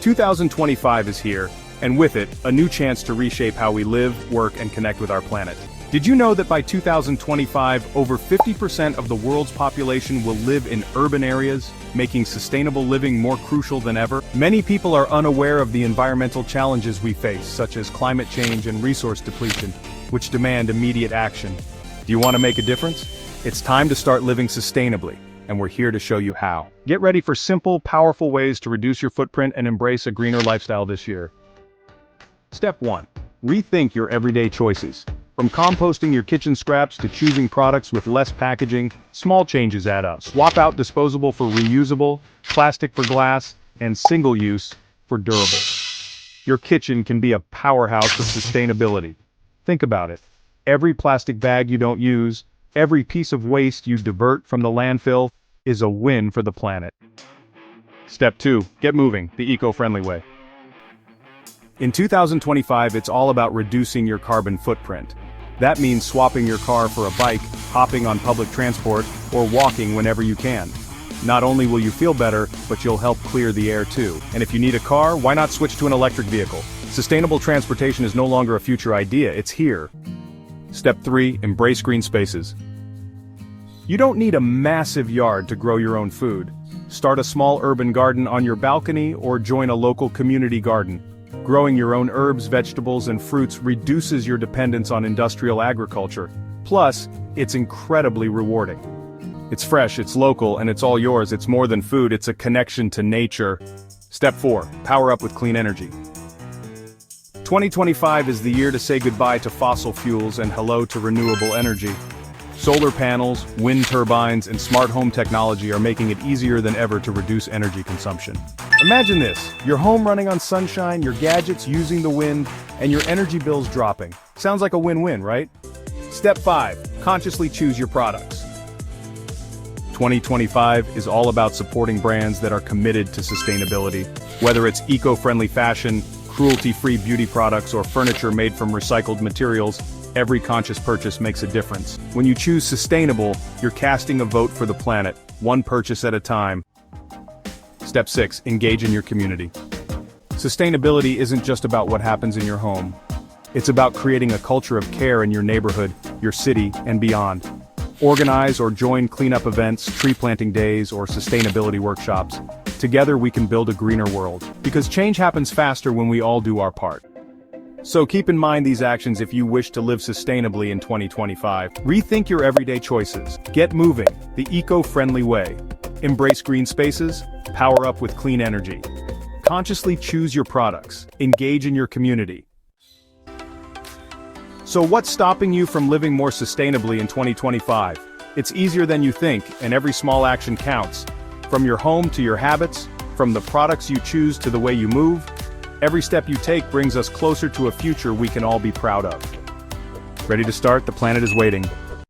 2025 is here, and with it, a new chance to reshape how we live, work, and connect with our planet. Did you know that by 2025, over 50% of the world's population will live in urban areas, making sustainable living more crucial than ever? Many people are unaware of the environmental challenges we face, such as climate change and resource depletion, which demand immediate action. Do you want to make a difference? It's time to start living sustainably, and we're here to show you how. Get ready for simple, powerful ways to reduce your footprint and embrace a greener lifestyle this year. Step 1. Rethink your everyday choices. From composting your kitchen scraps to choosing products with less packaging, small changes add up. Swap out disposable for reusable, plastic for glass, and single-use for durable. Your kitchen can be a powerhouse of sustainability. Think about it. Every plastic bag you don't use, every piece of waste you divert from the landfill is a win for the planet. Step 2. Get moving, the eco-friendly way. In 2025, it's all about reducing your carbon footprint. That means swapping your car for a bike, hopping on public transport, or walking whenever you can. Not only will you feel better, but you'll help clear the air too. And if you need a car, why not switch to an electric vehicle? Sustainable transportation is no longer a future idea, it's here. Step 3. Embrace green spaces. You don't need a massive yard to grow your own food. Start a small urban garden on your balcony or join a local community garden. Growing your own herbs, vegetables, and fruits reduces your dependence on industrial agriculture. Plus, it's incredibly rewarding. It's fresh, it's local, and it's all yours. It's more than food, it's a connection to nature. Step 4. Power up with clean energy. 2025 is the year to say goodbye to fossil fuels and hello to renewable energy. Solar panels, wind turbines, and smart home technology are making it easier than ever to reduce energy consumption. Imagine this, your home running on sunshine, your gadgets using the wind, and your energy bills dropping. Sounds like a win-win, right? Step 5. Consciously choose your products. 2025 is all about supporting brands that are committed to sustainability. Whether it's eco-friendly fashion, cruelty-free beauty products, or furniture made from recycled materials, every conscious purchase makes a difference. When you choose sustainable, you're casting a vote for the planet, one purchase at a time. Step 6. Engage in your community. Sustainability isn't just about what happens in your home. It's about creating a culture of care in your neighborhood, your city, and beyond. Organize or join cleanup events, tree planting days, or sustainability workshops. Together we can build a greener world. Because change happens faster when we all do our part. So keep in mind these actions if you wish to live sustainably in 2025. Rethink your everyday choices. Get moving, the eco-friendly way. Embrace green spaces, power up with clean energy. Consciously choose your products. Engage in your community. So what's stopping you from living more sustainably in 2025? It's easier than you think, and every small action counts. From your home to your habits, from the products you choose to the way you move, every step you take brings us closer to a future we can all be proud of. Ready to start? The planet is waiting.